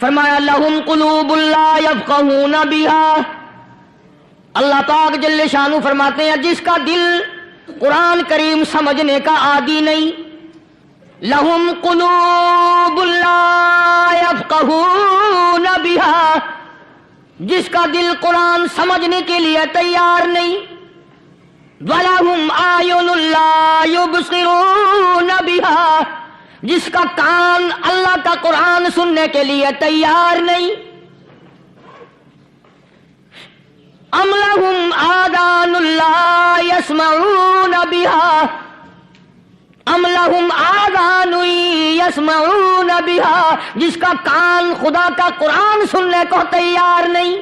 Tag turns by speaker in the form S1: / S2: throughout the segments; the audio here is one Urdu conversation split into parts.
S1: فرمایا لہم قلوب لا یفقہون بہا، اللہ پاک جل شانہ فرماتے ہیں جس کا دل قرآن کریم سمجھنے کا عادی نہیں، لہم قلوب لا یفقہون بہا، جس کا دل قرآن سمجھنے کے لیے تیار نہیں، وَلَهُمْ أَعْيُنٌ لَا يُبْصِرُونَ بِهَا، جس کا کان اللہ کا قرآن سننے کے لیے تیار نہیں، أَمْ لَهُمْ آذَانٌ لَا يَسْمَعُونَ بِهَا، أَمْ لَهُمْ آذَانٌ يَسْمَعُونَ بِهَا، جس کا کان خدا کا قرآن سننے کو تیار نہیں۔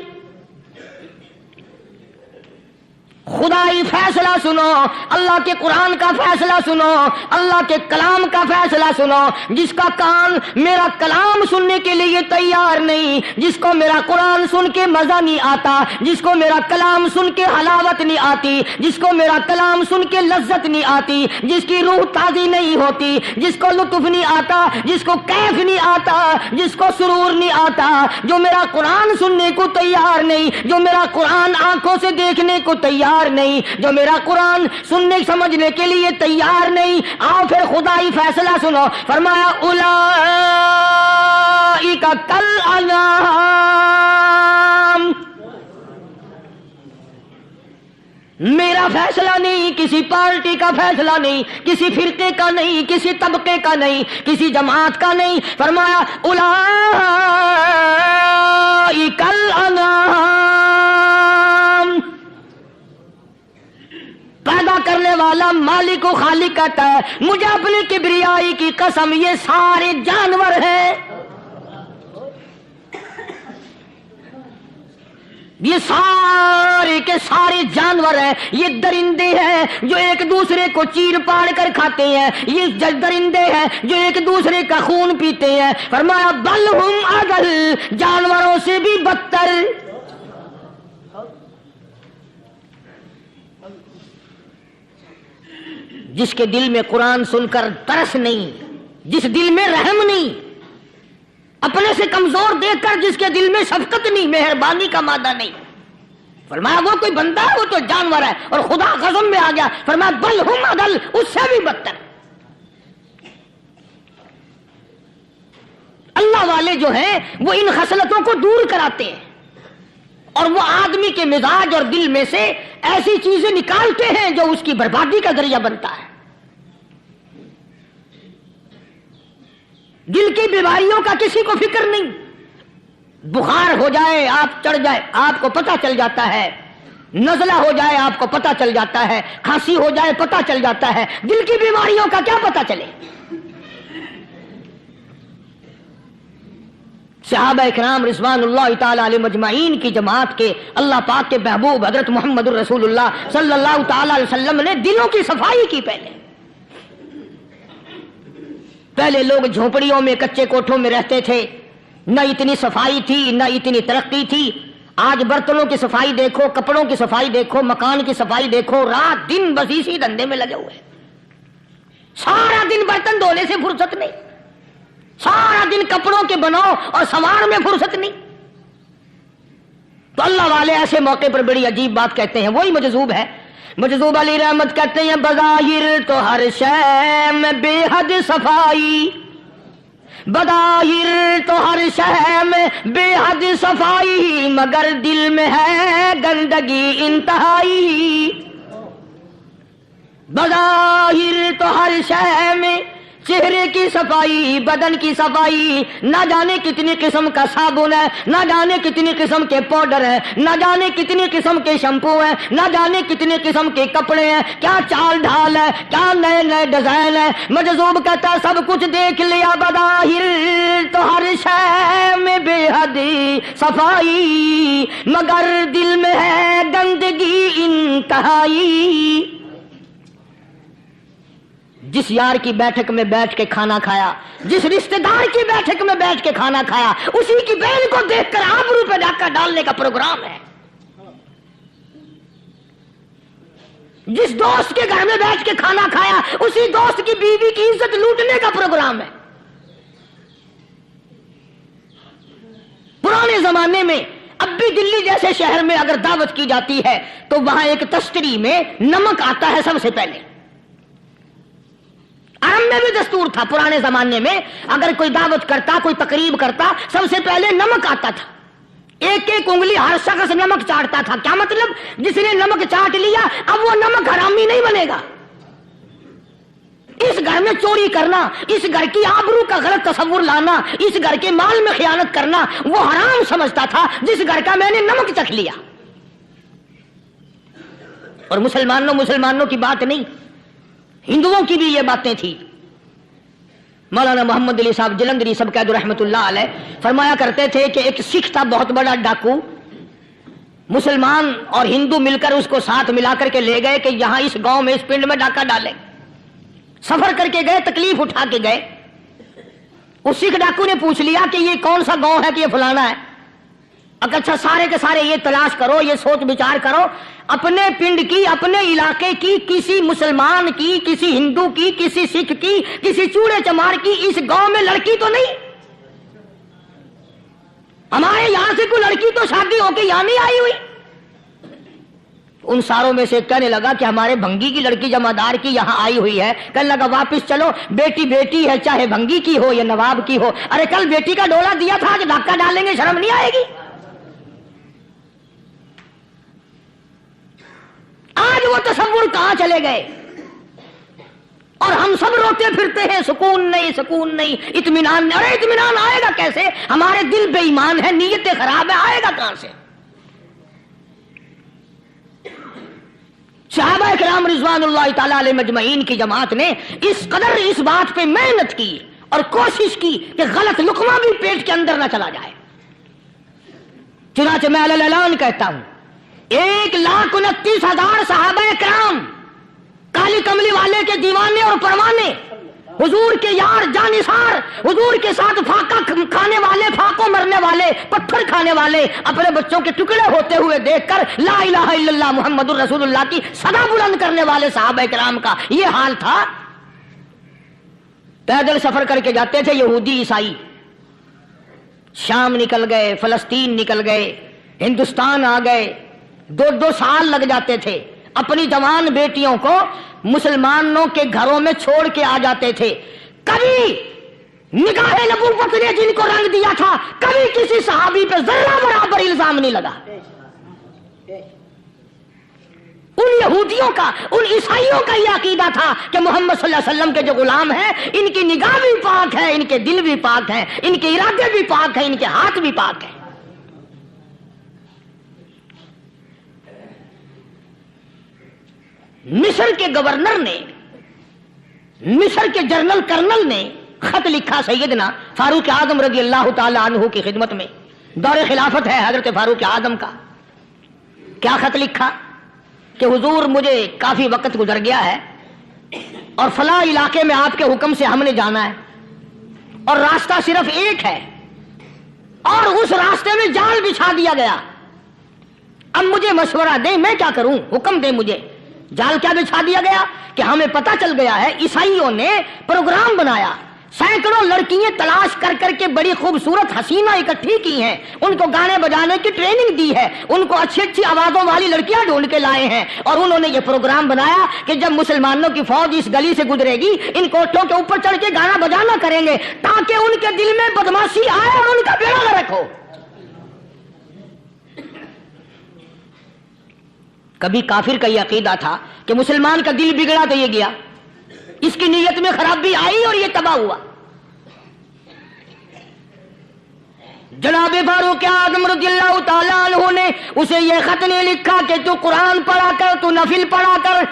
S1: خدائی فیصلہ سنو، اللہ کے قرآن کا فیصلہ سنو، اللہ کے کلام کا فیصلہ سنو، جس کا کان میرا کلام سننے کے لیے تیار نہیں، جس کو میرا قرآن سن کے مزہ نہیں آتا، جس کو میرا کلام سن کے حلاوت نہیں آتی، جس کو میرا کلام سن کے لذت نہیں آتی، جس کی روح تازی نہیں ہوتی، جس کو لطف نہیں آتا، جس کو کیف نہیں آتا، جس کو سرور نہیں آتا، جو میرا قرآن سننے کو تیار نہیں، جو میرا قرآن آنکھوں سے دیکھنے کو تیار نہیں، جو میرا قرآن سننے سمجھنے کے لیے تیار نہیں، آؤ پھر خدائی فیصلہ سنو، فرمایا اولئک کالانعام، میرا فیصلہ نہیں، کسی پارٹی کا فیصلہ نہیں، کسی فرقے کا نہیں، کسی طبقے کا نہیں، کسی جماعت کا نہیں، فرمایا اولئک الانعام، پیدا کرنے والا مالک و خالق کہتا ہے مجھے اپنی کبریائی کی قسم یہ سارے جانور ہیں، یہ سارے کے سارے جانور ہیں، یہ درندے ہیں جو ایک دوسرے کو چیر پاڑ کر کھاتے ہیں، یہ درندے ہیں جو ایک دوسرے کا خون پیتے ہیں، فرمایا بل ہم اضل، جانوروں سے بھی بدتر۔ جس کے دل میں قرآن سن کر ترس نہیں، جس دل میں رحم نہیں، اپنے سے کمزور دیکھ کر جس کے دل میں شفقت نہیں، مہربانی کا مادہ نہیں، فرمایا وہ کوئی بندہ ہے، وہ تو جانور ہے، اور خدا قسم میں آ گیا فرمایا بل ہم اضل، اس سے بھی بدتر۔ اللہ والے جو ہیں وہ ان خصلتوں کو دور کراتے ہیں، اور وہ آدمی کے مزاج اور دل میں سے ایسی چیزیں نکالتے ہیں جو اس کی بربادی کا ذریعہ بنتا ہے۔ دل کی بیماریوں کا کسی کو فکر نہیں، بخار ہو جائے آپ چڑھ جائے آپ کو پتہ چل جاتا ہے، نزلہ ہو جائے آپ کو پتہ چل جاتا ہے، کھانسی ہو جائے پتہ چل جاتا ہے، دل کی بیماریوں کا کیا پتہ چلے؟ صحابہ اکرام رضوان اللہ تعالی علیہ مجمعین کی جماعت کے اللہ پاک کے محبوب حضرت محمد الرسول اللہ صلی اللہ تعالی علیہ وسلم نے دلوں کی صفائی کی۔ پہلے لوگ جھونپڑیوں میں کچے کوٹھوں میں رہتے تھے، نہ اتنی صفائی تھی نہ اتنی ترقی تھی۔ آج برتنوں کی صفائی دیکھو، کپڑوں کی صفائی دیکھو، مکان کی صفائی دیکھو، رات دن بس اسی دھندے میں لگے ہوئے، سارا دن برتن دھونے سے فرصت نہیں، سارا دن کپڑوں کے بناؤ اور سنوار میں فرصت نہیں۔ تو اللہ والے ایسے موقع پر بڑی عجیب بات کہتے ہیں، وہی مجذوب ہے، مجذوب علی رحمت کہتے ہیں بظاہر تو ہر شے میں بے حد صفائی، بظاہر تو ہر شے میں بے حد صفائی، مگر دل میں ہے گندگی انتہائی۔ بظاہر تو ہر شے میں چہرے کی صفائی، بدن کی صفائی، نہ جانے کتنی قسم کا صابن ہے، نہ جانے کتنی قسم کے پاؤڈر ہیں، نہ جانے کتنی قسم کے شیمپو ہیں، نہ جانے کتنی قسم کے کپڑے ہیں، کیا چال ڈھال ہے، کیا نئے نئے ڈیزائن ہے۔ مجذوب کہتا ہے سب کچھ دیکھ لیا، بظاہر تو ہر شے میں بے حد صفائی، مگر دل میں ہے گندگی انتہائی۔ جس یار کی بیٹھک میں بیٹھ کے کھانا کھایا، جس رشتہ دار کی بیٹھک میں بیٹھ کے کھانا کھایا، اسی کی بہن کو دیکھ کر آبرو پہ ڈاکہ ڈالنے کا پروگرام ہے۔ جس دوست کے گھر میں بیٹھ کے کھانا کھایا، اسی دوست کی بیوی کی عزت لوٹنے کا پروگرام ہے۔ پرانے زمانے میں اب بھی دلی جیسے شہر میں اگر دعوت کی جاتی ہے تو وہاں ایک تستری میں نمک آتا ہے سب سے پہلے. عرب میں بھی دستور تھا پرانے زمانے میں، اگر کوئی دعوت کرتا، کوئی تقریب کرتا، سب سے پہلے نمک آتا تھا. ایک ایک انگلی ہر شخص نمک چاٹتا تھا. کیا مطلب؟ جس نے نمک چاٹ لیا اب وہ نمک حرامی نہیں بنے گا. اس گھر میں چوری کرنا، اس گھر کی آبرو کا غلط تصور لانا، اس گھر کے مال میں خیانت کرنا وہ حرام سمجھتا تھا جس گھر کا میں نے نمک چکھ لیا. اور مسلمانوں کی بات نہیں، ہندوؤں کی بھی یہ باتیں تھی. مولانا محمد علی صاحب جلندری سب قید رحمت اللہ علیہ فرمایا کرتے تھے کہ ایک سکھ تھا بہت بڑا ڈاکو، مسلمان اور ہندو مل کر اس کو ساتھ ملا کر کے لے گئے کہ یہاں اس گاؤں میں اس پنڈ میں ڈاکہ ڈالے. سفر کر کے گئے، تکلیف اٹھا کے گئے. اس سکھ ڈاکو نے پوچھ لیا کہ یہ کون سا گاؤں ہے کہ یہ فلانا ہے. اچھا سارے کے سارے یہ تلاش کرو، یہ سوچ بچار کرو اپنے پنڈ کی، اپنے علاقے کی، کسی مسلمان کی، کسی ہندو کی، کسی سکھ کی، کسی چوڑے چمار کی اس گاؤں میں لڑکی تو نہیں. ہمارے یہاں سے کوئی لڑکی تو شادی ہو کے یہاں نہیں آئی ہوئی. ان ساروں میں سے کہنے لگا کہ ہمارے بھنگی کی لڑکی جمعدار کی یہاں آئی ہوئی ہے. کہنے لگا واپس چلو، بیٹی بیٹی ہے چاہے بھنگی کی ہو یا نواب کی ہو. ارے کل بیٹی کا ڈولا دیا تھا، آج ڈاکہ ڈالیں گے، شرم نہیں آئے گی؟ آج وہ تصور کہاں چلے گئے اور ہم سب روتے پھرتے ہیں سکون نہیں، سکون نہیں، اطمینان نہیں. ارے اطمینان آئے گا کیسے؟ ہمارے دل بے ایمان ہے، نیتیں خراب ہے، آئے گا کہاں سے؟ صحابہ کرام رضوان اللہ تعالی علیہ مجمعین کی جماعت نے اس قدر اس بات پہ محنت کی اور کوشش کی کہ غلط لقمہ بھی پیٹ کے اندر نہ چلا جائے. چنانچہ میں اعلان کہتا ہوں 1,29,000 صحابہ کرام کالی کملی والے کے دیوانے اور پروانے، حضور کے یار جانثار، حضور کے ساتھ فاقہ کھانے والے، فاقوں مرنے والے، پتھر کھانے والے، اپنے بچوں کے ٹکڑے ہوتے ہوئے دیکھ کر لا الہ الا اللہ محمد الرسول اللہ کی صدا بلند کرنے والے صحابہ کرام کا یہ حال تھا. پیدل سفر کر کے جاتے تھے یہودی عیسائی. شام نکل گئے، فلسطین نکل گئے، ہندوستان آ گئے، 2 سال لگ جاتے تھے. اپنی جوان بیٹیوں کو مسلمانوں کے گھروں میں چھوڑ کے آ جاتے تھے. کبھی نگاہ نبوت نے جن کو رنگ دیا تھا کبھی کسی صحابی پہ ذرہ برابر الزام نہیں لگا. ان یہودیوں کا، ان عیسائیوں کا یہ عقیدہ تھا کہ محمد صلی اللہ علیہ وسلم کے جو غلام ہیں ان کی نگاہ بھی پاک ہے، ان کے دل بھی پاک ہیں، ان کے ارادے بھی پاک ہیں، ان کے ہاتھ بھی پاک ہیں. مصر کے گورنر نے، مصر کے جنرل کرنل نے خط لکھا سیدنا فاروق اعظم رضی اللہ تعالی عنہ کی خدمت میں. دور خلافت ہے حضرت فاروق اعظم کا. کیا خط لکھا کہ حضور مجھے کافی وقت گزر گیا ہے اور فلاں علاقے میں آپ کے حکم سے ہم نے جانا ہے اور راستہ صرف ایک ہے اور اس راستے میں جال بچھا دیا گیا. اب مجھے مشورہ دیں میں کیا کروں، حکم دیں مجھے. جال کیا بچھا دیا گیا کہ ہمیں پتہ چل گیا ہے عیسائیوں نے پروگرام بنایا، سینکڑوں لڑکیاں تلاش کر کر کے بڑی خوبصورت حسینہ اکٹھی کی ہیں، ان کو گانے بجانے کی ٹریننگ دی ہے، ان کو اچھی اچھی آوازوں والی لڑکیاں ڈھونڈ کے لائے ہیں اور انہوں نے یہ پروگرام بنایا کہ جب مسلمانوں کی فوج اس گلی سے گزرے گی ان کوٹھوں کے اوپر چڑھ کے گانا بجانا کریں گے تاکہ ان کے دل میں بدماشی آئے اور ان کا بیڑا غرق ہو. کبھی کافر کا یہ عقیدہ تھا کہ مسلمان کا دل بگڑا تو یہ گیا، اس کی نیت میں خرابی آئی اور یہ تباہ ہوا. جناب فاروق اعظم رضی اللہ تعالیٰ عنہ نے اسے یہ خط نہیں لکھا کہ تو قرآن پڑھا کر، تو نفل پڑھا کر.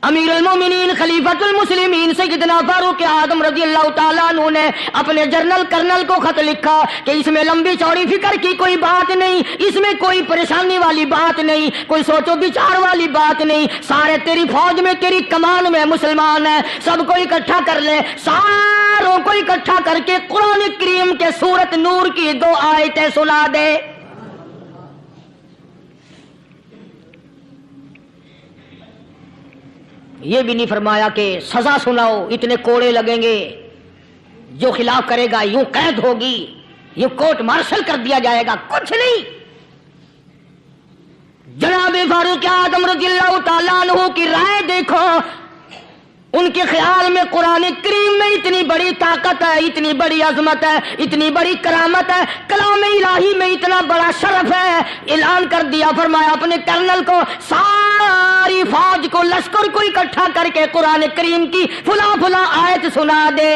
S1: امیر المومنین خلیفۃ المسلمین سیدنا فاروق اعظم رضی اللہ تعالیٰ عنہ نے اپنے جنرل کرنل کو خط لکھا کہ اس میں لمبی چوڑی فکر کی کوئی بات نہیں، اس میں کوئی پریشانی والی بات نہیں، کوئی سوچو بچار والی بات نہیں. سارے تیری فوج میں، تیری کمان میں مسلمان ہیں، سب کو اکٹھا کر لے، ساروں کو اکٹھا کر کے قرآن کریم کے سورۃ نور کی 2 آیتیں سنا دے. یہ بھی نہیں فرمایا کہ سزا سناؤ اتنے کوڑے لگیں گے، جو خلاف کرے گا یوں قید ہوگی، یوں کوٹ مارشل کر دیا جائے گا، کچھ نہیں۔ جناب فاروق اعظم رضی اللہ تعالیٰ عنہ کی رائے دیکھو، ان کے خیال میں قرآن کریم میں اتنی بڑی طاقت ہے، اتنی بڑی عظمت ہے، اتنی بڑی کرامت ہے، کلام الہی میں اتنا بڑا شرف ہے، اعلان کر دیا، فرمایا اپنے کرنل کو ساری فوج کو، لشکر کو اکٹھا کر کے قرآن کریم کی فلاں فلاں آیت سنا دے،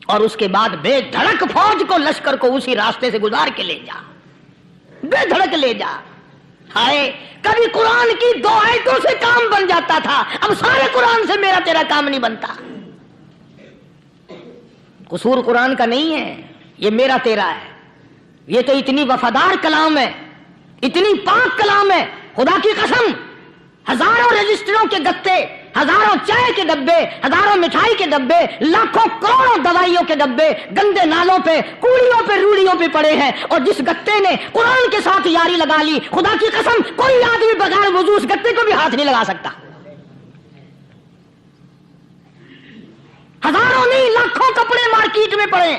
S1: اور اس کے بعد بے دھڑک فوج کو، لشکر کو اسی راستے سے گزار کے لے جا، بے دھڑک لے جا۔ ہائے کبھی قرآن کی 2 آیتوں سے کام بن جاتا تھا، اب سارے قرآن سے میرا تیرا کام نہیں بنتا۔ قصور قرآن کا نہیں ہے، یہ میرا تیرا ہے، یہ تو اتنی وفادار کلام ہے، اتنی پاک کلام ہے، خدا کی قسم ہزاروں رجسٹروں کے گتے، ہزاروں چائے کے ڈبے، ہزاروں مٹھائی کے ڈبے، لاکھوں کروڑوں دوائیوں کے ڈبے گندے نالوں پہ، کوڑیوں پہ، روڑیوں پہ پڑے ہیں، اور جس گتے نے قرآن کے ساتھ یاری لگا لی، خدا کی قسم کوئی آدمی بغیر وضو اس گتے کو بھی ہاتھ نہیں لگا سکتا۔ ہزاروں نہیں لاکھوں کپڑے مارکیٹ میں پڑے،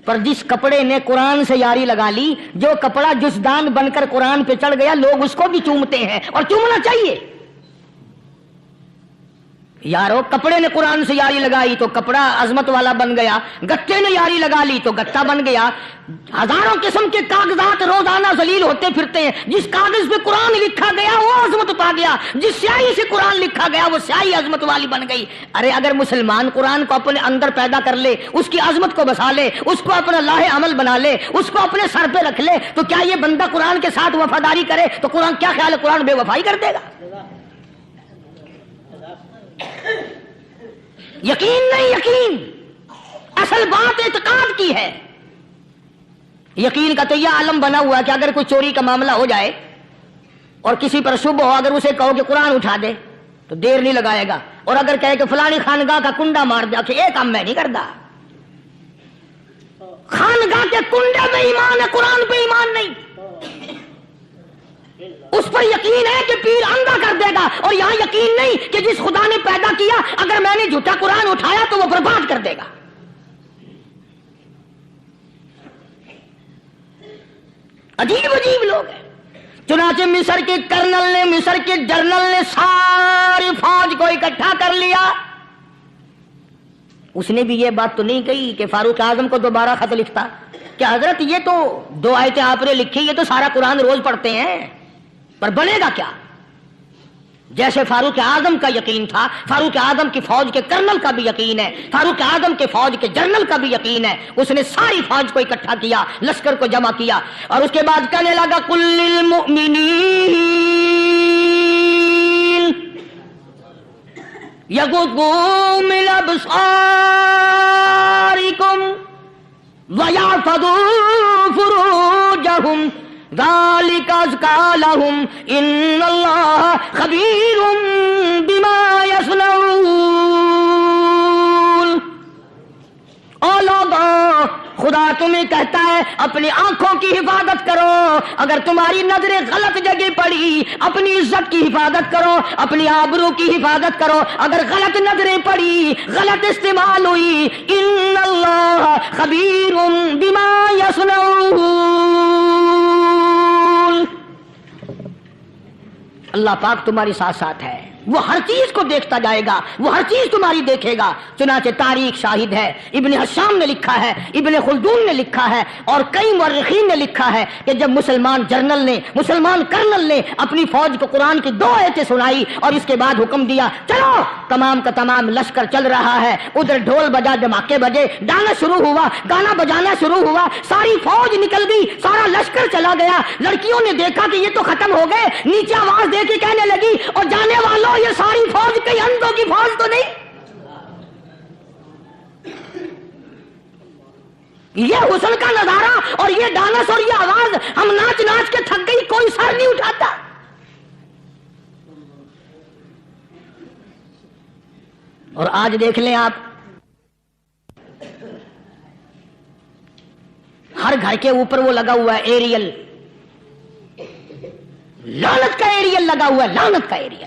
S1: پر جس کپڑے نے قرآن سے یاری لگا لی، جو کپڑا جسدان بن کر قرآن پہ چڑھ گیا، لوگ اس کو بھی چومتے ہیں، اور چومنا چاہیے۔ یارو کپڑے نے قرآن سے یاری لگائی تو کپڑا عظمت والا بن گیا، گتے نے یاری لگا لی تو گتا بن گیا۔ ہزاروں قسم کے کاغذات روزانہ ذلیل ہوتے پھرتے ہیں، جس کاغذ پہ قرآن لکھا گیا وہ عظمت پا گیا، جس سیاہی سے قرآن لکھا گیا وہ سیاہی عظمت والی بن گئی۔ ارے اگر مسلمان قرآن کو اپنے اندر پیدا کر لے، اس کی عظمت کو بسا لے، اس کو اپنا لاہ عمل بنا لے، اس کو اپنے سر پہ رکھ لے، تو کیا یہ بندہ قرآن کے ساتھ وفاداری کرے تو قرآن کیا خیال ہے قرآن بے وفائی کر دے گا؟ یقین نہیں، یقین اصل بات اعتقاد کی ہے۔ یقین کا تو یہ عالم بنا ہوا ہے کہ اگر کوئی چوری کا معاملہ ہو جائے اور کسی پر شبہ ہو، اگر اسے کہو کہ قرآن اٹھا دے تو دیر نہیں لگائے گا، اور اگر کہے کہ فلانی خانگاہ کا کنڈا مار دیا کہ یہ کام میں نہیں کرتا۔ خانگاہ کے کنڈے پہ ایمان ہے، قرآن پہ ایمان نہیں۔ اس پر یقین ہے کہ پیر اندھا کر دے گا، اور یہاں یقین نہیں کہ جس خدا نے پیدا کیا اگر میں نے جھوٹا قرآن اٹھایا تو وہ برباد کر دے گا۔ عجیب عجیب لوگ ہیں۔ چنانچہ مصر کے کرنل نے، مصر کے جنرل نے ساری فوج کو اکٹھا کر لیا۔ اس نے بھی یہ بات تو نہیں کہی کہ فاروق اعظم کو دوبارہ خط لکھتا کہ حضرت یہ تو 2 آیتیں آپ نے لکھی، یہ تو سارا قرآن روز پڑھتے ہیں، پر بنے گا کیا؟ جیسے فاروق اعظم کا یقین تھا، فاروق اعظم کی فوج کے کرنل کا بھی یقین ہے، فاروق اعظم کے فوج کے جنرل کا بھی یقین ہے۔ اس نے ساری فوج کو اکٹھا کیا، لشکر کو جمع کیا، اور اس کے بعد کہنے لگا قل للمؤمنین یغضوا من ابصارکم ویحفظوا فروجہم ذالک ازکیٰ لہم ان اللہ خبیر بما یصنعون۔ او لوگو، خدا تمہیں کہتا ہے اپنی آنکھوں کی حفاظت کرو، اگر تمہاری نظریں غلط جگہ پڑی اپنی عزت کی حفاظت کرو، اپنی آبرو کی حفاظت کرو، اگر غلط نظریں پڑی، غلط استعمال ہوئی، ان اللہ خبیر بما یصنعون، اللہ پاک تمہاری ساتھ ساتھ ہے، وہ ہر چیز کو دیکھتا جائے گا، وہ ہر چیز تمہاری دیکھے گا۔ چنانچہ تاریخ شاہد ہے، ابن حشام نے لکھا ہے، ابن خلدون نے لکھا ہے، اور کئی مورخین نے لکھا ہے کہ جب مسلمان جنرل نے، مسلمان کرنل نے اپنی فوج کو قرآن کی 2 آیتیں سنائی اور اس کے بعد حکم دیا چلو، تمام کا تمام لشکر چل رہا ہے، ادھر ڈھول بجا، دھماکے بجے، گانا شروع ہوا، گانا بجانا شروع ہوا، ساری فوج نکل گئی، سارا لشکر چلا گیا۔ لڑکیوں نے دیکھا کہ یہ تو ختم ہو گئے، نیچے آواز دے کے کہنے لگی اور جانے والوں یہ ساری فوج کئی اندھوں کی فوج تو نہیں؟ یہ حسن کا نظارہ اور یہ ڈانس اور یہ آواز، ہم ناچ ناچ کے تھک گئی، کوئی سر نہیں اٹھاتا۔ اور آج دیکھ لیں آپ، ہر گھر کے اوپر وہ لگا ہوا ہے ایریل، لعنت کا ایریل لگا ہوا ہے، لعنت کا ایریل۔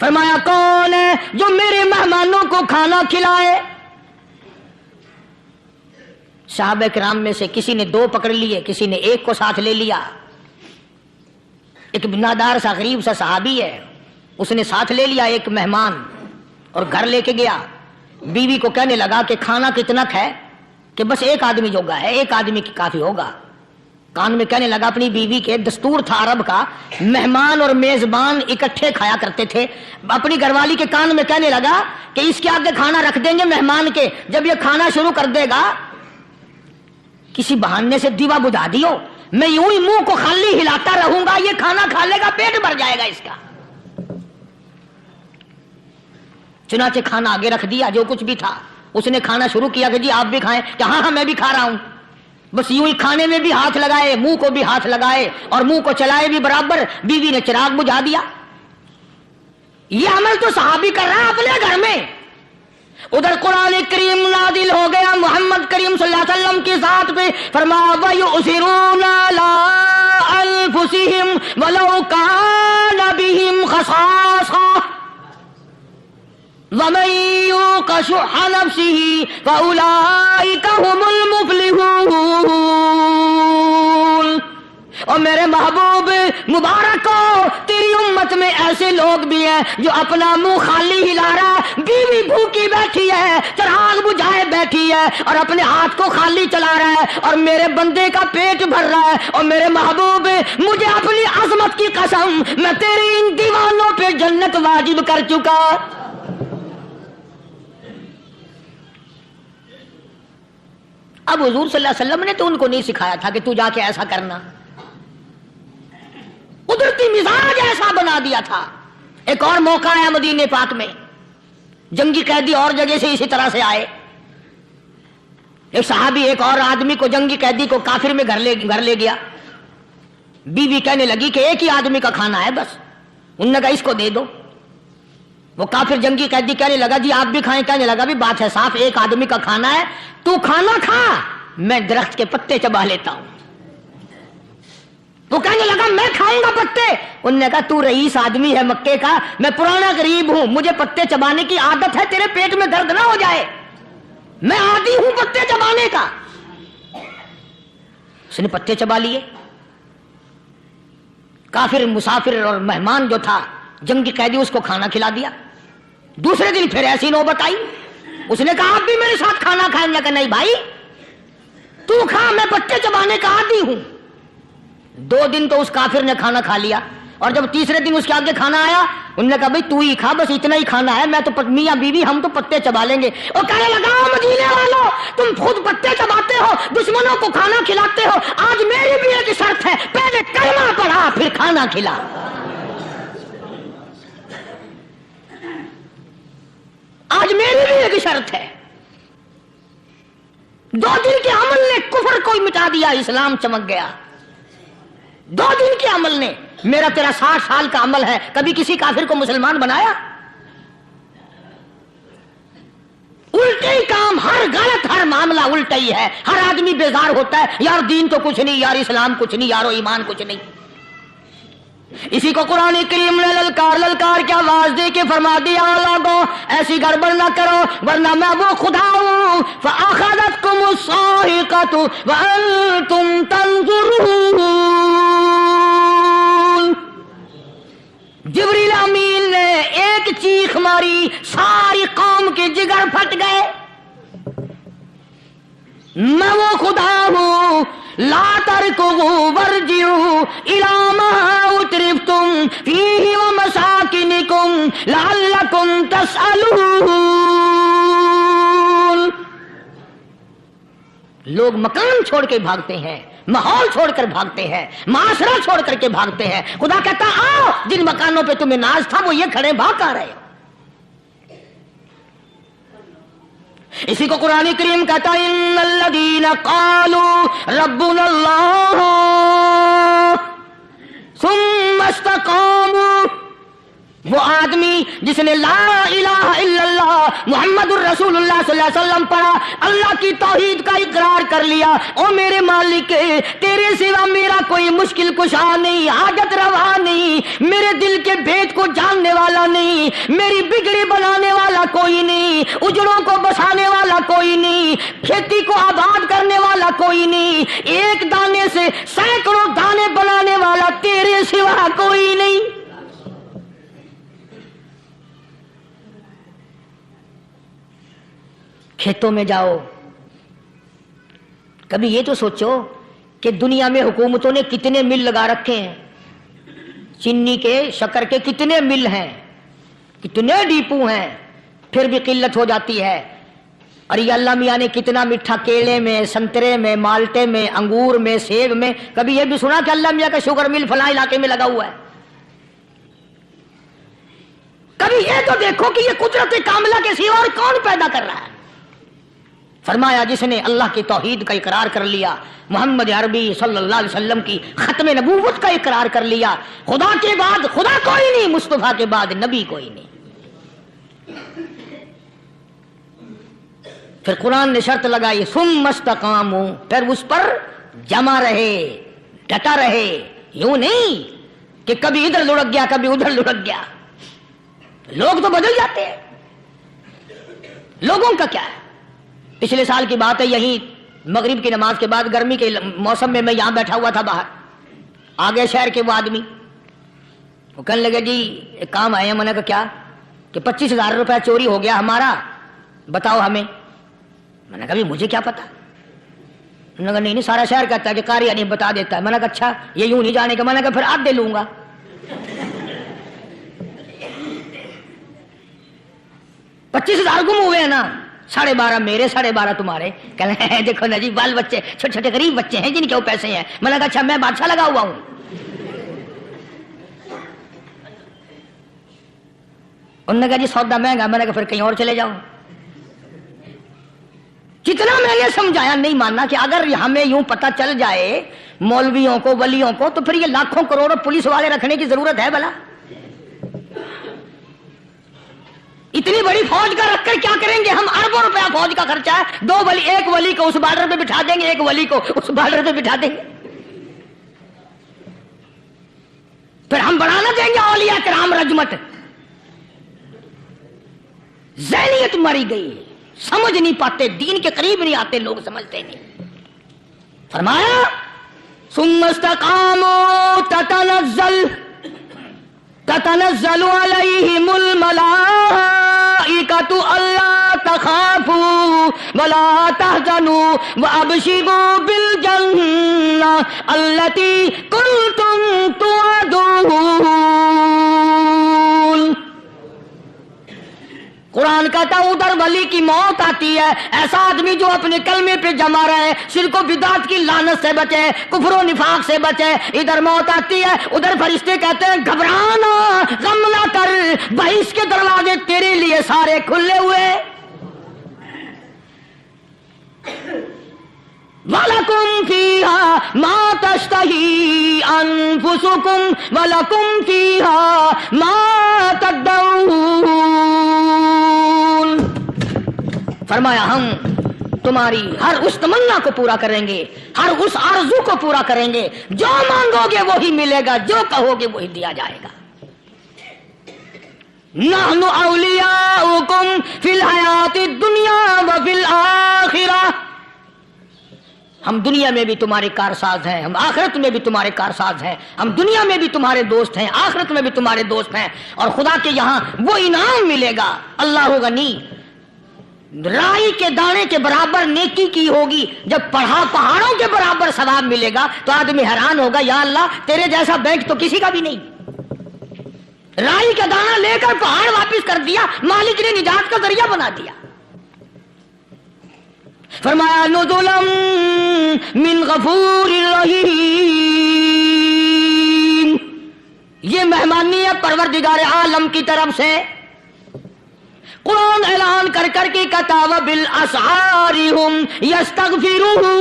S1: فرمایا کون ہے جو میرے مہمانوں کو کھانا کھلائے؟ صحابہ کرام میں سے کسی نے 2 پکڑ لیے، کسی نے 1 کو ساتھ لے لیا۔ ایک بنادار سا غریب سا صحابی ہے، اس نے ساتھ لے لیا ایک مہمان اور گھر لے کے گیا۔ بیوی کو کہنے لگا کہ کھانا کتنا ہے؟ کہ بس 1 آدمی جوگا ہے، 1 آدمی کی کافی ہوگا۔ کان میں کہنے لگا اپنی بیوی کے، دستور تھا عرب کا، مہمان اور میزبان اکٹھے کھایا کرتے تھے۔ اپنی گھر والی کے کان میں کہنے لگا کہ اس کے آگے کھانا رکھ دیں گے مہمان کے، جب یہ کھانا شروع کر دے گا کسی بہانے سے دیوا بجھا دیو، میں یوں ہی منہ کو خالی ہلاتا رہوں گا، یہ کھانا کھا لے گا، پیٹ بھر جائے گا اس کا۔ چنانچہ کھانا آگے رکھ دیا، جو کچھ بھی تھا۔ اس نے کھانا شروع کیا کہ جی آپ بھی کھائیں، کہ ہاں میں بھی کھا رہا ہوں۔ بس یوں ہی کھانے میں بھی ہاتھ لگائے، منہ کو بھی ہاتھ لگائے اور منہ کو چلائے بھی برابر۔ بیوی نے چراغ بجھا دیا۔ یہ عمل تو صحابی کر رہا ہے اپنے گھر میں۔ ادھر قرآن کریم نازل ہو گیا محمد کریم صلی اللہ علیہ وسلم کی ذات پہ، فرمایا وَيُؤْثِرُونَ عَلَىٰ أَنفُسِهِمْ وَلَوْ كَانَ بِهِمْ خَصَاصَةٌ وَمَن يُوقَ شُحَّ نَفْسِهِ فَأُولَٰئِكَ هُمُ الْمُفْلِحُونَ۔ اور میرے محبوب مبارک ہو، تیری امت میں ایسے لوگ بھی ہیں جو اپنا منہ خالی ہلا رہا ہے، بیوی بھوکی بیٹھی ہے، چراغ بجھائے بیٹھی ہے اور اپنے ہاتھ کو خالی چلا رہا ہے اور میرے بندے کا پیٹ بھر رہا ہے۔ اور میرے محبوب مجھے اپنی عظمت کی قسم، میں تیری ان دیوانوں پہ جنت واجب کر چکا۔ اب حضور صلی اللہ علیہ وسلم نے تو ان کو نہیں سکھایا تھا کہ تو جا کے ایسا کرنا، قدرتی مزاج ایسا بنا دیا تھا۔ ایک اور موقع ہے مدینے پاک میں، جنگی قیدی اور جگہ سے اسی طرح سے آئے۔ ایک صحابی ایک اور آدمی کو، جنگی قیدی کو کافر میں گھر لے گیا۔ بیوی کہنے لگی کہ 1 ہی آدمی کا کھانا ہے بس، انہوں نے کہا اس کو دے دو۔ وہ کافر جنگی قیدی کہنے لگا جی آپ بھی کھائیں، کہنے لگا بھی بات ہے صاف، 1 آدمی کا کھانا ہے، تو کھانا کھا، میں درخت کے پتے چبا لیتا ہوں۔ وہ کہنے لگا میں کھاؤں گا پتے۔ انہوں نے کہا تو رئیس آدمی ہے مکے کا، میں پرانا غریب ہوں، مجھے پتے چبانے کی عادت ہے، تیرے پیٹ میں درد نہ ہو جائے، میں عادی ہوں پتے چبانے کا۔ اس نے پتے چبا لیے۔ کافر مسافر اور مہمان جو تھا جنگی قیدی، اس کو کھانا کھلا دیا۔ دوسرے دن پھر ایسی نوبت آئی، اس نے کہا آپ بھی میرے ساتھ کھانا کھائیں گے؟ کہ نہیں بھائی تو کھا، میں پتے چبانے کا عادی ہوں۔ 2 دن تو اس کافر نے کھانا کھا لیا، اور جب تیسرے دن اس کے آگے کھانا آیا، انہوں نے کہا بھائی تو ہی کھا، بس اتنا ہی کھانا ہے، میں تو میاں بیوی ہم تو پتے چبا لیں گے۔ اور کہنے لگا مدینے والوں، تم خود پتے چباتے ہو، دشمنوں کو کھانا کھلاتے ہو، آج میری بھی ایک شرط ہے، پہلے کلمہ پڑھا پھر کھانا کھلا۔ آج میری بھی ایک شرط ہے۔ 2 دن کے عمل نے کفر کو مٹا دیا، اسلام چمک گیا۔ 2 دن کے عمل نے، میرا تیرا 60 سال کا عمل ہے، کبھی کسی کافر کو مسلمان بنایا؟ الٹے ہی کام، ہر غلط، ہر معاملہ الٹا ہی ہے۔ ہر آدمی بیزار ہوتا ہے، یار دین تو کچھ نہیں، یار اسلام کچھ نہیں، یارو ایمان کچھ نہیں۔ اسی کو قرآن کریم نے للکار کے آواز دے کے فرما دیا لوگوں ایسی گڑبڑ نہ کرو ورنہ میں وہ خدا ہوں۔ فَأَخَذَتْكُمُ الصَّاعِقَةُ وَأَنْتُمْ تَنظُرُونَ۔ جبریل امین نے ایک چیخ ماری، ساری قوم کے جگر پھٹ گئے۔ میں وہ خدا ہوں، لا ترکضوا وارجعوا الی ما اترفتم فیہ ومساکنکم لعلکم تسألون۔ لوگ مکان چھوڑ کے بھاگتے ہیں، ماحول چھوڑ کر بھاگتے ہیں، معاشرہ چھوڑ کر کے بھاگتے ہیں۔ خدا کہتا آؤ، جن مکانوں پہ تمہیں ناز تھا وہ یہ کھڑے بھاگ آ رہے ہو۔ اسی کو قرآن کریم کہتا ہے ان الذین قالوا ربنا اللہ ثم استقاموا وہ آدمی جس نے لا الہ الا اللہ محمد الرسول اللہ صلی اللہ علیہ وسلم پڑھا، اللہ کی توحید کا اقرار کر لیا، او میرے مالک تیرے سوا میرا کوئی مشکل کشا نہیں، حاجت روا نہیں، میرے دل کے بھید کو جاننے والا نہیں، میری بگڑی بنانے والا کوئی نہیں، اجڑوں کو بسانے والا کوئی نہیں، کھیتی کو آباد کرنے والا کوئی نہیں، ایک دانے سے سینکڑوں دانے بنانے والا تیرے سوا کوئی نہیں۔ کھیتوں میں جاؤ، کبھی یہ تو سوچو کہ دنیا میں حکومتوں نے کتنے مل لگا رکھے ہیں، چینی کے شکر کے کتنے مل ہیں، کتنے ڈیپو ہیں، پھر بھی قلت ہو جاتی ہے۔ اور یہ اللہ میاں نے کتنا میٹھا کیلے میں، سنترے میں، مالٹے میں، انگور میں، سیب میں، کبھی یہ بھی سنا کہ اللہ میاں کا شوگر مل فلاں علاقے میں لگا ہوا ہے؟ کبھی یہ تو دیکھو کہ یہ قدرت کاملہ کے سوا اور کون پیدا کر رہا ہے؟ فرمایا جس نے اللہ کی توحید کا اقرار کر لیا، محمد عربی صلی اللہ علیہ وسلم کی ختم نبوت کا اقرار کر لیا، خدا کے بعد خدا کوئی نہیں، مصطفیٰ کے بعد نبی کوئی نہیں۔ پھر قرآن نے شرط لگائی ثم استقاموا، پھر اس پر جمع رہے، ڈٹا رہے، یوں نہیں کہ کبھی ادھر لڑک گیا کبھی ادھر لڑک گیا۔ لوگ تو بدل جاتے ہیں، لوگوں کا کیا ہے؟ پچھلے سال کی بات ہے، یہی مغرب کی نماز کے بعد گرمی کے موسم میں یہاں بیٹھا ہوا تھا باہر، آگے شہر کے وہ آدمی وہ کہنے لگے جی ایک کام آئے ہیں۔ میں نے کہا کیا؟ کہ 25,000 روپے چوری ہو گیا ہمارا، بتاؤ ہمیں۔ میں نے کہا مجھے کیا پتا؟ انہوں نے کہا نہیں سارا شہر کہتا ہے کہ قاری نہیں بتا دیتا ہے۔ میں نے کہا اچھا یہ یوں نہیں جانے کا؟ میں نے کہا پھر آدھے لوں گا۔ 25,000 گم ہوئے ہیں نا، 12.5 میرے 12.5 تمہارے۔ کہنے ہیں دیکھو نا جی بال بچے چھوٹے چھوٹے غریب بچے ہیں جن کے وہ پیسے ہیں۔ میں نے کہا اچھا میں بادشاہ لگا ہوا ہوں؟ انہوں نے کہا جی سودا مہنگا۔ میں نے کہا پھر کہیں اور چلے جاؤ۔ کتنا میں نے سمجھایا نہیں ماننا کہ اگر ہمیں یوں پتہ چل جائے مولویوں کو ولیوں کو تو پھر یہ لاکھوں کروڑوں پولیس والے رکھنے کی ضرورت ہے بھلا؟ اتنی بڑی فوج کا رکھ کر کیا کریں گے ہم؟ اربوں روپیہ فوج کا خرچہ ہے، 2 ولی، ایک ولی کو اس بارڈر پہ بٹھا دیں گے، ایک ولی کو اس بارڈر پہ بٹھا دیں گے، پھر ہم بڑھانا دیں گے اولیاء کرام رجمت۔ ذہنیت مری گئی، سمجھ نہیں پاتے، دین کے قریب نہیں آتے لوگ، سمجھتے نہیں۔ فرمایا ثم استقاموا تتنزل علیہم الملائکۃ الا تخافوا ولا تحزنوا وابشروا بالجنہ التی کنتم توعدون۔ قرآن کہتا ہے ادھر ولی کی موت آتی ہے، ایسا آدمی جو اپنے کلمے پہ جمع رہے، شرک و بدعت کی لعنت سے بچے، کفر و نفاق سے بچے، ادھر موت آتی ہے، ادھر فرشتے کہتے ہیں گھبرانا، غم نہ کر، بہشت کے دروازے تیرے لیے سارے کھلے ہوئے۔ وَلَكُمْ فِيهَا مَا تَشْتَهِي أَنفُسُكُمْ وَلَكُمْ فِيهَا مَا تَدَّعُونَ۔ فرمایا ہم تمہاری ہر اس تمنا کو پورا کریں گے، ہر اس آرزو کو پورا کریں گے، جو مانگو گے وہی ملے گا، جو کہو گے وہی دیا جائے گا۔ نحن اولیاؤکم فی الحیات الدنیا وفی الآخرہ، ہم دنیا میں بھی تمہارے کارساز ہیں، ہم آخرت میں بھی تمہارے کارساز ہیں، ہم دنیا میں بھی تمہارے دوست ہیں، آخرت میں بھی تمہارے دوست ہیں، اور خدا کے یہاں وہ انعام ملے گا۔ اللہ غنی، رائی کے دانے کے برابر نیکی کی ہوگی، جب پہاڑوں کے برابر ثواب ملے گا تو آدمی حیران ہوگا، یا اللہ تیرے جیسا بینک تو کسی کا بھی نہیں۔ رائی کا دانہ لے کر پہاڑ واپس کر دیا، مالک نے نجات کا ذریعہ بنا دیا۔ فرمایا نزلا من غفور رحیم، یہ مہمانی ہے پروردگار عالم کی طرف سے۔ قرآن اعلان کر کر کے کہتا وبالاسحار ہم یستغفرون،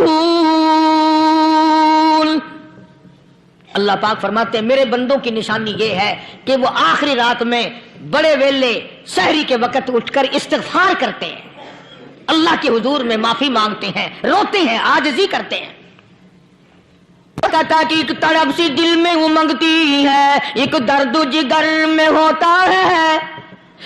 S1: اللہ پاک فرماتے ہیں میرے بندوں کی نشانی یہ ہے کہ وہ آخری رات میں بڑے ویلے سحری کے وقت اٹھ کر استغفار کرتے ہیں، اللہ کے حضور میں معافی مانگتے ہیں، روتے ہیں، عاجزی کرتے ہیں۔ کہتا کہ ایک تڑپ سی دل میں امنگتی ہے، ایک درد جگر میں ہوتا ہے،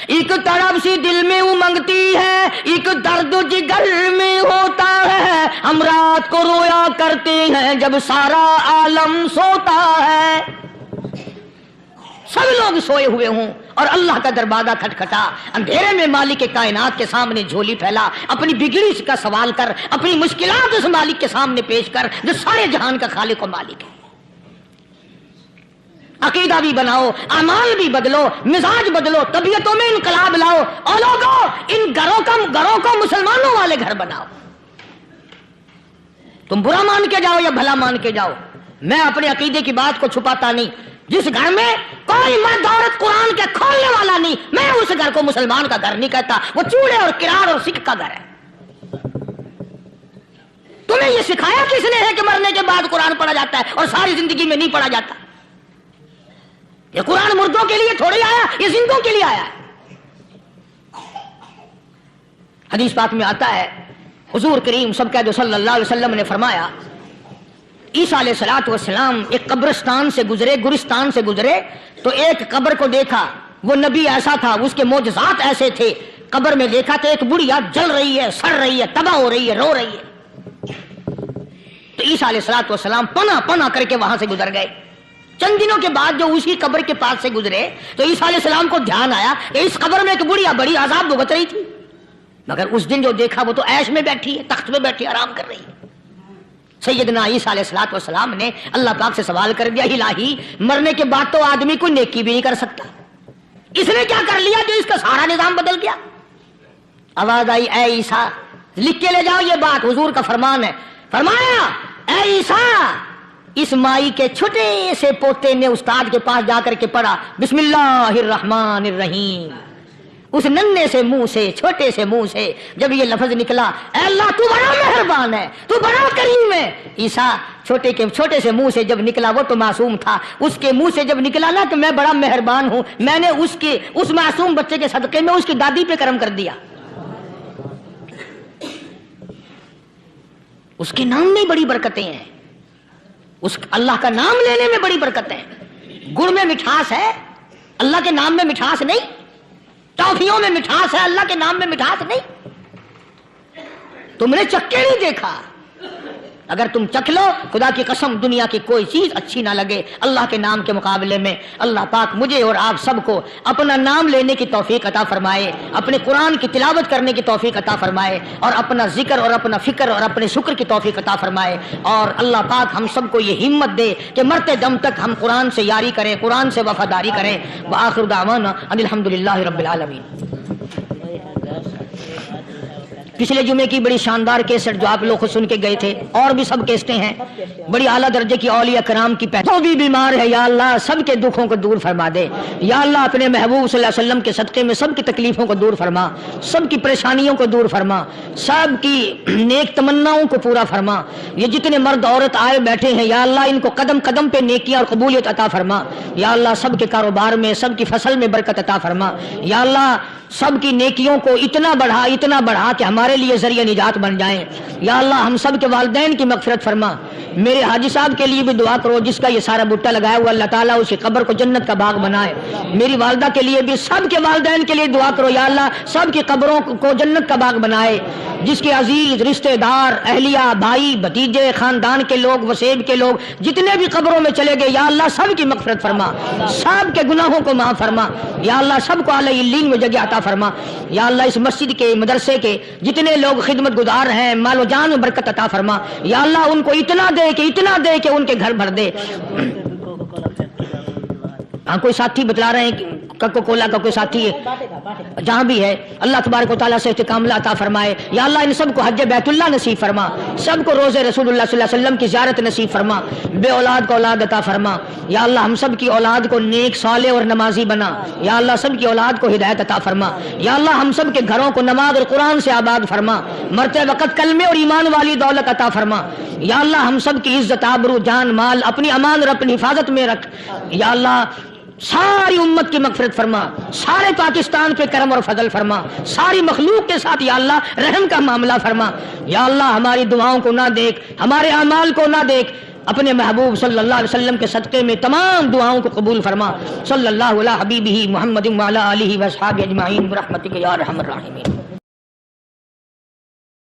S1: ایک تڑپ سی دل میں امنگتی ہے، ایک درد جگر میں ہوتا ہے، ہم رات کو رویا کرتے ہیں جب سارا عالم سوتا ہے۔ سب لوگ سوئے ہوئے ہوں اور اللہ کا دروازہ کھٹکھٹا، اندھیرے میں مالک کائنات کے سامنے جھولی پھیلا، اپنی بگڑی کا سوال کر، اپنی مشکلات اس مالک کے سامنے پیش کر جو سارے جہان کا خالق و مالک ہے۔ عقیدہ بھی بناؤ، اعمال بھی بدلو، مزاج بدلو، طبیعتوں میں انقلاب لاؤ، اور لوگوں ان گھروں کو مسلمانوں والے گھر بناؤ۔ تم برا مان کے جاؤ یا بھلا مان کے جاؤ، میں اپنے عقیدے کی بات کو چھپاتا نہیں۔ جس گھر میں کوئی مرد عورت قرآن کے کھولنے والا نہیں، میں اس گھر کو مسلمان کا گھر نہیں کہتا، وہ چوڑے اور کرار اور سکھ کا گھر ہے۔ تمہیں یہ سکھایا کس نے ہے کہ مرنے کے بعد قرآن پڑھا جاتا ہے اور ساری زندگی میں نہیں پڑھا جاتا؟ یہ قرآن مردوں کے لیے تھوڑی آیا، یہ زندوں کے لیے آیا ہے۔ حدیث پاک میں آتا ہے حضور کریم سب کہہ دو صلی اللہ علیہ وسلم نے فرمایا عیسیٰ علیہ السلام ایک قبرستان سے گزرے، گورستان سے گزرے تو ایک قبر کو دیکھا، وہ نبی ایسا تھا، اس کے معجزات ایسے تھے، قبر میں دیکھا تو ایک بڑھیا جل رہی ہے، سڑ رہی ہے، تباہ ہو رہی ہے، رو رہی ہے۔ تو عیسیٰ علیہ السلام پناہ کر کے وہاں سے گزر گئے۔ چند دنوں کے بعد جو اسی قبر کے پاس سے گزرے تو عیسیٰ علیہ السلام کو دھیان آیا کہ اس قبر میں ایک بڑھیا بڑی عذاب بھگت رہی تھی، مگر اس دن جو دیکھا وہ تو عیش میں بیٹھی ہے، تخت میں بیٹھی آرام کر رہی ہے۔ سیدنا عیسیٰ علیہ السلام نے اللہ پاک سے سوال کر دیا، الہی مرنے کے بعد تو آدمی کوئی نیکی بھی نہیں کر سکتا، اس نے کیا کر لیا جو اس کا سارا نظام بدل گیا؟ آواز آئی، اے عیسیٰ لکھ کے لے جاؤ یہ بات، حضور کا فرمان ہے۔ فرمایا اے عیسیٰ، اس مائی کے چھوٹے سے پوتے نے استاد کے پاس جا کر کے پڑھا بسم اللہ الرحمن الرحیم، اس ننھے سے منہ سے، چھوٹے سے منہ سے جب یہ لفظ نکلا، اے اللہ تو بڑا مہربان ہے، تو بڑا کریم ہے۔ عیسیٰ چھوٹے سے منہ سے جب نکلا، وہ تو معصوم تھا، اس کے منہ سے جب نکلا نا کہ میں بڑا مہربان ہوں، میں نے اس معصوم بچے کے صدقے میں اس کی دادی پہ کرم کر دیا۔ اس کے نام میں بڑی برکتیں ہیں، اس اللہ کا نام لینے میں بڑی برکتیں ہیں۔ گڑ میں مٹھاس ہے، اللہ کے نام میں مٹھاس نہیں۔ ٹافیوں میں مٹھاس ہے، اللہ کے نام میں مٹھاس نہیں۔ تم نے چکھ کے نہیں دیکھا، اگر تم چکھ لو خدا کی قسم دنیا کی کوئی چیز اچھی نہ لگے اللہ کے نام کے مقابلے میں۔ اللہ پاک مجھے اور آپ سب کو اپنا نام لینے کی توفیق عطا فرمائے، اپنے قرآن کی تلاوت کرنے کی توفیق عطا فرمائے، اور اپنا ذکر اور اپنا فکر اور اپنے شکر کی توفیق عطا فرمائے، اور اللہ پاک ہم سب کو یہ ہمت دے کہ مرتے دم تک ہم قرآن سے یاری کریں، قرآن سے وفاداری کریں۔ وآخر دعوانا ان الحمدللہ رب العالمین۔ پچھلے جمعے کی بڑی شاندار کیسٹ جو آپ لوگ خود سن کے گئے تھے، اور بھی سب کیسٹیں ہیں، بڑی اعلیٰ درجے کی اولیاء کرام کی جو بھی بیمار ہے یا اللہ سب کے دکھوں کو دور فرما دے، یا اللہ اپنے محبوب صلی اللہ علیہ وسلم کے صدقے میں سب کی تکلیفوں کو دور فرما، سب کی پریشانیوں کو دور فرما، سب کی نیک تمناؤں کو پورا فرما۔ یہ جتنے مرد عورت آئے بیٹھے ہیں یا اللہ ان کو قدم قدم پہ نیکیاں اور قبولیت عطا فرما، یا اللہ سب کے کاروبار میں، سب کی فصل میں برکت عطا فرما، یا اللہ سب کی نیکیوں کو اتنا بڑھا کہ ہمارے لیے ذریعہ نجات بن جائیں۔ یا اللہ ہم سب کے والدین کی مغفرت فرما۔ میرے حاجی صاحب کے لیے بھی دعا کرو جس کا یہ سارا بٹا لگایا ہوا، اللہ تعالیٰ اس کی قبر کو جنت کا باغ بنائے۔ میری والدہ کے لیے بھی، سب کے والدین کے لیے دعا کرو یا اللہ سب کی قبروں کو جنت کا باغ بنائے۔ جس کے عزیز رشتہ دار، اہلیہ، بھائی، بھتیجے، خاندان کے لوگ، وسیب کے لوگ جتنے بھی قبروں میں چلے گئے یا اللہ سب کی مغفرت فرما، سب کے گناہوں کو معاف فرما، یا اللہ سب کو اعلی علیین میں جگہ عطا فرما۔ یا اللہ اس مسجد کے، مدرسے کے جتنے لوگ خدمت گزار ہیں مال و جان میں برکت عطا فرما، یا اللہ ان کو اتنا دے کہ ان کے گھر بھر دے۔ ہاں کوئی ساتھی بتلا رہے ہیں کہ کوکا کولا کا کوئی ساتھی ہے جہاں بھی ہے، اللہ تبارک و تعالیٰ سے استقامت عطا فرمائے. یا اللہ ان سب کو حج بیت اللہ نصیب فرما، سب کو روزے رسول اللہ صلی اللہ علیہ وسلم کی زیارت نصیب فرما، بے اولاد کو اولاد عطا فرما. یا اللہ ہم سب کی اولاد کو نیک صالح اور نمازی بنا. یا اللہ سب کی اولاد کو ہدایت عطا فرما. یا اللہ ہم سب کے گھروں کو نماز اور قرآن سے آباد فرما، مرتے وقت کلمے اور ایمان والی دولت عطا فرما. یا اللہ ہم سب کی عزت آبرو جان مال اپنی امان اور اپنی حفاظت میں رکھ. یا اللہ ساری امت کی مغفرت فرما، سارے پاکستان پہ کرم اور فضل فرما، ساری مخلوق کے ساتھ یا اللہ رحم کا معاملہ فرما. یا اللہ ہماری دعاؤں کو نہ دیکھ، ہمارے اعمال کو نہ دیکھ، اپنے محبوب صلی اللہ علیہ وسلم کے صدقے میں تمام دعاؤں کو قبول فرما. صلی اللہ علیہ حبیبہ محمد وعلی آلہ واصحابہ اجمعین برحمتک یا ارحم الراحمین.